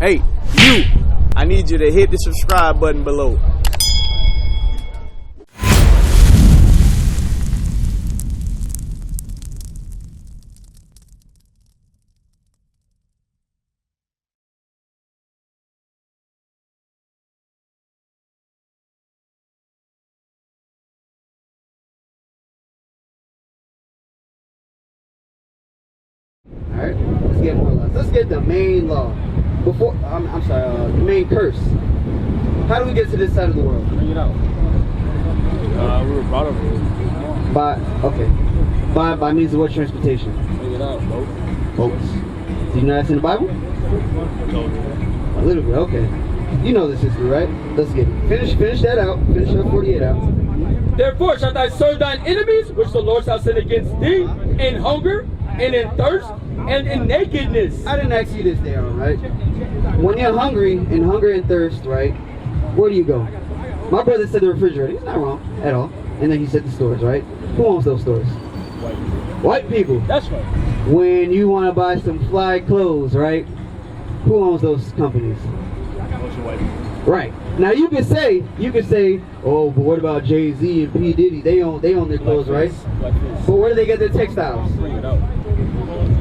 Hey, you! I need you to hit the subscribe button below. Alright, let's get more laws. Let's get the main law. Before, I'm sorry, the main curse. How do we get to this side of the world? Bring it out. We were brought up here. By means of what transportation? Bring it out, boat. Boats. Do you know that's in the Bible? No. A little bit, okay. You know this history, right? Let's get it. Finish that out. Finish up 48 out. Therefore shalt thou serve thine enemies, which the Lord shall send against thee, in hunger, and in thirst, and in nakedness. I didn't ask you this, Darren, right? When you're hungry, in hunger and thirst, right? Where do you go? My brother said the refrigerator. He's not wrong at all. And then he said the stores, right? Who owns those stores? White people. That's right. When you want to buy some fly clothes, right? Who owns those companies? Right. Now you can say, oh, but what about Jay-Z and P. Diddy? They own their clothes, right? But where do they get their textiles? Bring it out.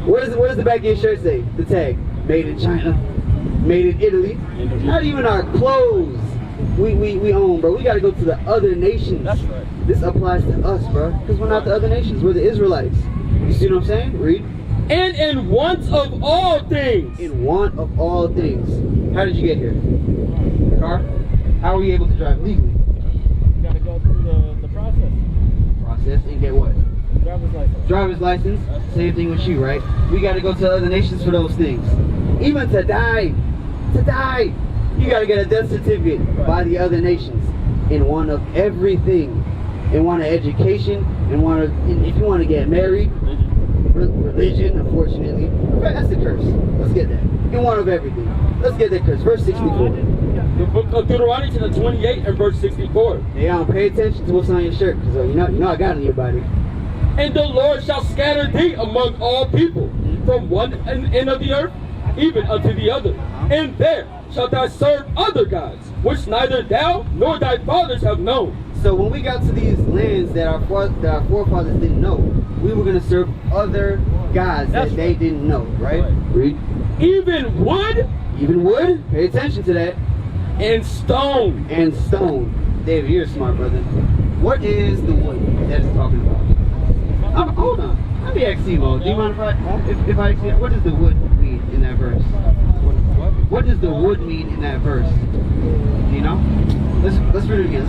What does the back of your shirt say? The tag. Made in China. Made in Italy. Not even our clothes we own, bro. We got to go to the other nations. That's right. This applies to us, bro. Because we're not the other nations. We're the Israelites. You see what I'm saying? Read. And in want of all things. In want of all things. How did you get here? Car? How were you able to drive legally? You gotta go through the process. Process and get what? Driver's license. Driver's license. Same thing with you, right? We got to go to other nations for those things. Even to die. To die. You got to get a death certificate by the other nations. In want of everything. In want of education. In want of, if you want to get married. Religion, unfortunately. That's the curse. Let's get that. In want of everything. Let's get that curse. Verse 64. The book of Deuteronomy chapter 28 and verse 64. Hey, pay attention to what's on your shirt, because you know I got it on your body. And the Lord shall scatter thee among all people, from one end of the earth, even unto the other. And there shalt thou serve other gods, which neither thou nor thy fathers have known. So when we got to these lands that our forefathers didn't know, we were going to serve other gods that they didn't know, right? Read. Even wood. Even wood? Pay attention to that. And stone. And stone. David, you're a smart brother. What is the wood that it's talking about? Hold on. Let me ask you, Mo. Do you mind if I ask you, what does the wood mean in that verse? What does the wood mean in that verse? Do you know? Let's read it again.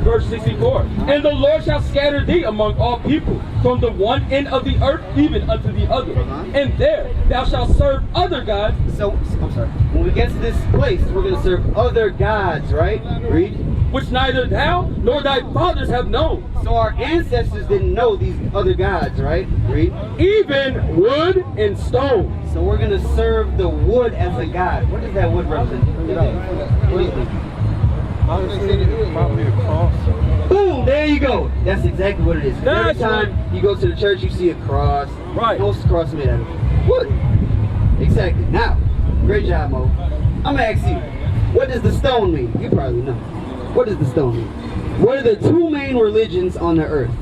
Verse 64. And the Lord shall scatter thee among all people, from the one end of the earth even unto the other. And there thou shalt serve other gods. So, I'm sorry. When we get to this place, we're going to serve other gods, right? Read. Which neither thou nor thy fathers have known. So our ancestors didn't know these other gods, right? Read. Even wood and stone. So we're going to serve the wood as a god. What does that wood represent? What do you think? Probably a cross. Boom! There you go. That's exactly what it is. Every time you go to the church, you see a cross. Right. Most cross made out of wood. Exactly. Now, great job, Mo. I'm going to ask you, what does the stone mean? You probably know. What does the stone mean? What are the two main religions on the earth?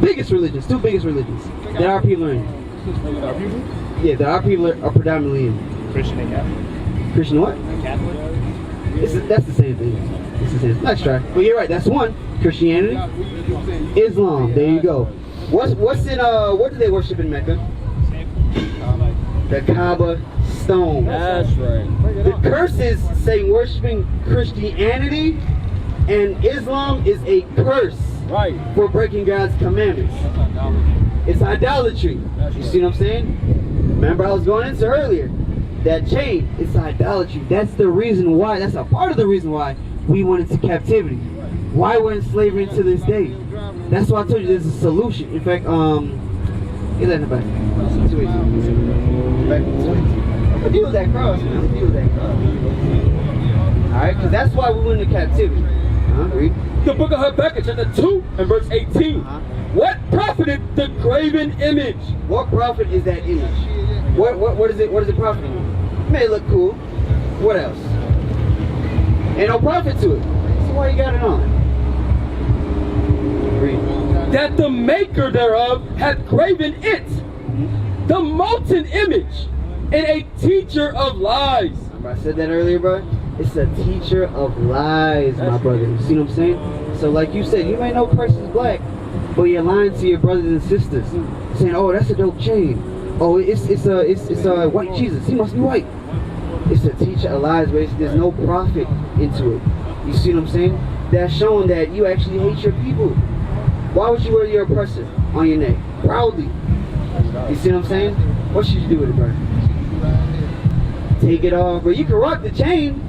Biggest religions, two biggest religions that our people are in. Our people? Yeah, that our people are predominantly in. Christian and Catholic. Christian what? Catholic. That's the same thing. It's the same. Nice try. But you're right. That's one. Christianity, Islam. There you go. What's in what do they worship in Mecca? The Kaaba stone. That's right. The curses say worshiping Christianity and Islam is a curse. Right. For breaking God's commandments. It's idolatry. You see what I'm saying? Remember I was going into earlier. That chain, it's idolatry. That's the reason why, that's a part of the reason why we went into captivity. Why we're in slavery to this day. That's why I told you there's a solution. In fact, get that in the back. I'll deal with that cross, man. I'll deal with that cross. Alright, because that's why we went into captivity. Read. The book of Habakkuk chapter 2 and verse 18. What profited the graven image? What profit is that image? What does it profit? May look cool. What else? Ain't no profit to it. So why you got it on? Read. That the maker thereof hath graven it, the molten image, and a teacher of lies. Remember I said that earlier, bro? It's a teacher of lies, my brother. You see what I'm saying? So like you said, you may know Christ is black, but you're lying to your brothers and sisters, saying, "Oh, that's a dope chain. Oh, it's a white Jesus. He must be white." It's a teacher of lies, but there's no profit into it. You see what I'm saying? That's showing that you actually hate your people. Why would you wear your oppressor on your neck proudly? You see what I'm saying? What should you do with it, bro? Take it off, bro. You can rock the chain.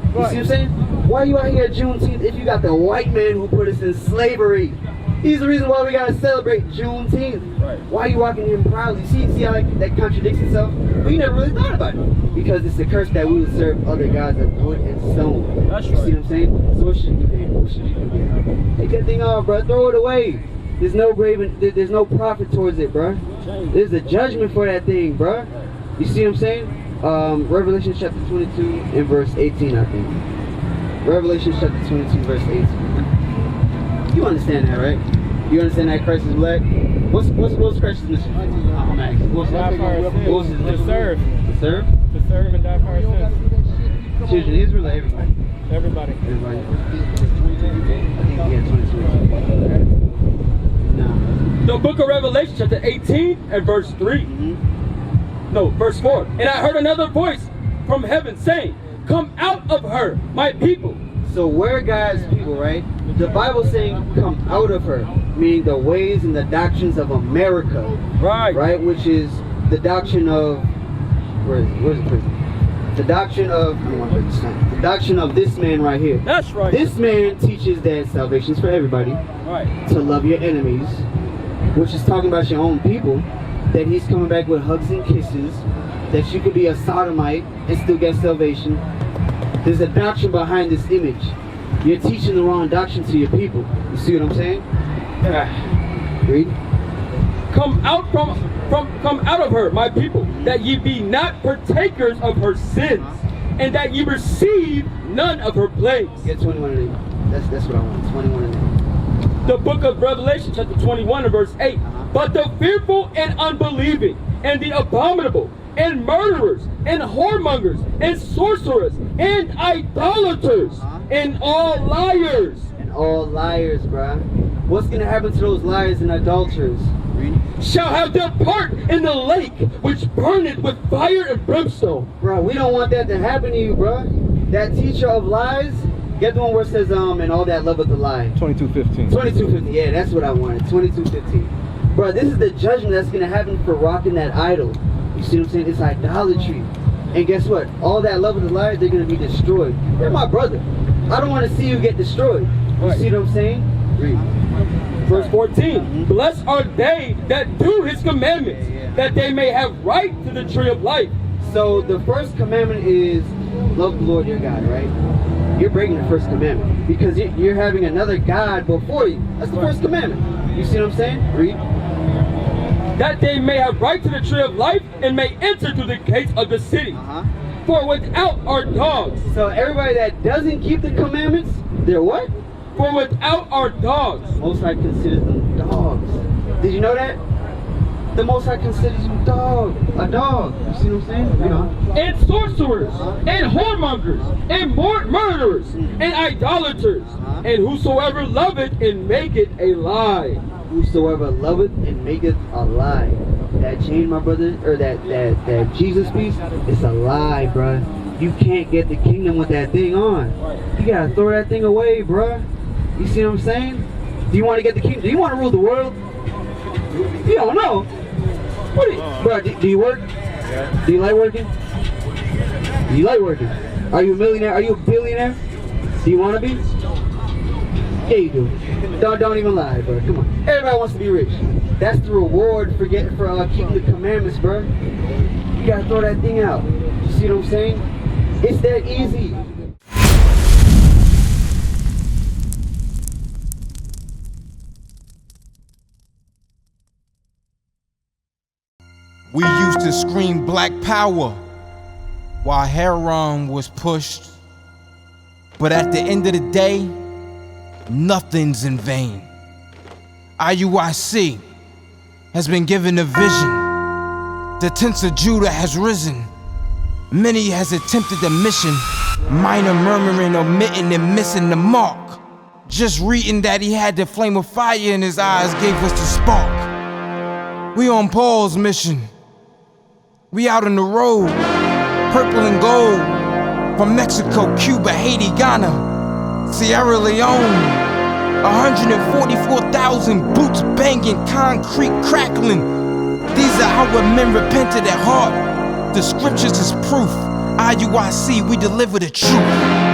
You see what I'm saying? Why are you out here at Juneteenth if you got the white man who put us in slavery? He's the reason why we gotta celebrate Juneteenth. Right. Why are you walking him proudly? See how that contradicts itself? We never really thought about it. Because it's a curse that we would serve other gods of wood and stone. That's you see what I'm saying? So what should you do there? What should you do there? Take that thing off, bro. Throw it away. There's no there's no profit towards it, bro. There's a judgment for that thing, bro. You see what I'm saying? Revelation chapter 22 and verse 18, I think. Revelation chapter 22, verse 18. You understand that, right? You understand that Christ is black? What's Christ's mission? I'm asking. What's his mission? To serve. To serve? To serve and die for our sins. Children of Israel or everybody? Everybody. Everybody. I think he had 22. No. The book of Revelation, chapter 18 and verse 3. No, verse 4. And I heard another voice from heaven saying, "Come out of her, my people." So we're God's people, right? The Bible's saying, "Come out of her," meaning the ways and the doctrines of America. Right. Right? Which is the doctrine of, where's the prison? The doctrine of, I don't want to break this down. The doctrine of this man right here. That's right. This man teaches that salvation is for everybody. Right. To love your enemies, which is talking about your own people. That he's coming back with hugs and kisses. That you could be a sodomite and still get salvation. There's a doctrine behind this image. You're teaching the wrong doctrine to your people. You see what I'm saying? Read. Come out come out of her, my people, that ye be not partakers of her sins, and that ye receive none of her plagues. Get 21 in there. That's what I want. 21 in there. The book of Revelation, chapter 21 and verse 8. But the fearful and unbelieving, and the abominable, and murderers, and whoremongers, and sorcerers, and idolaters, and all liars. And all liars, bruh. What's going to happen to those liars and idolaters? Read. Shall have their part in the lake, which burneth with fire and brimstone. Bro, we don't want that to happen to you, bro. That teacher of lies, get the one where it says, and all that loveth the lie. 22:15. 22:50, yeah, that's what I wanted. 22:15. Bro, this is the judgment that's going to happen for rocking that idol. You see what I'm saying? It's idolatry. And guess what? All that love of the lies, they're going to be destroyed. They're my brother. I don't want to see you get destroyed. You see what I'm saying? Read. Verse 14. Blessed are they that do his commandments, that they may have right to the tree of life. So the first commandment is love the Lord your God, right? You're breaking the first commandment because you're having another God before you. That's the first commandment. You see what I'm saying? Read. That they may have right to the tree of life and may enter through the gates of the city. For without are dogs. So everybody that doesn't keep the commandments, they're what? For without are dogs. Most High considers them dogs. Did you know that? The Most High considers you a dog. You see what I'm saying? You know. And sorcerers, and whoremongers, and murderers, and idolaters, and whosoever loveth and maketh a lie. Whosoever loveth and maketh a lie. That chain, my brother, or that Jesus piece, it's a lie, bruh. You can't get the kingdom with that thing on. You gotta throw that thing away, bruh. You see what I'm saying? Do you want to get the kingdom? Do you want to rule the world? You don't know. Bro, do you work? Yeah. Do you like working? Do you like working? Are you a millionaire? Are you a billionaire? Do you want to be? Yeah, you do. Don't even lie, bro. Come on. Everybody wants to be rich. That's the reward for keeping the commandments, bro. You gotta throw that thing out. You see what I'm saying? It's that easy. We used to scream black power while Heron was pushed. But at the end of the day, nothing's in vain. IUIC has been given a vision. The tents of Judah has risen. Many has attempted the mission, minor murmuring, omitting, and missing the mark. Just reading that he had the flame of fire in his eyes gave us the spark. We on Paul's mission. We out on the road, purple and gold, from Mexico, Cuba, Haiti, Ghana, Sierra Leone. 144,000 boots banging, concrete crackling. These are our men repented at heart. The scriptures is proof. IUIC, we deliver the truth.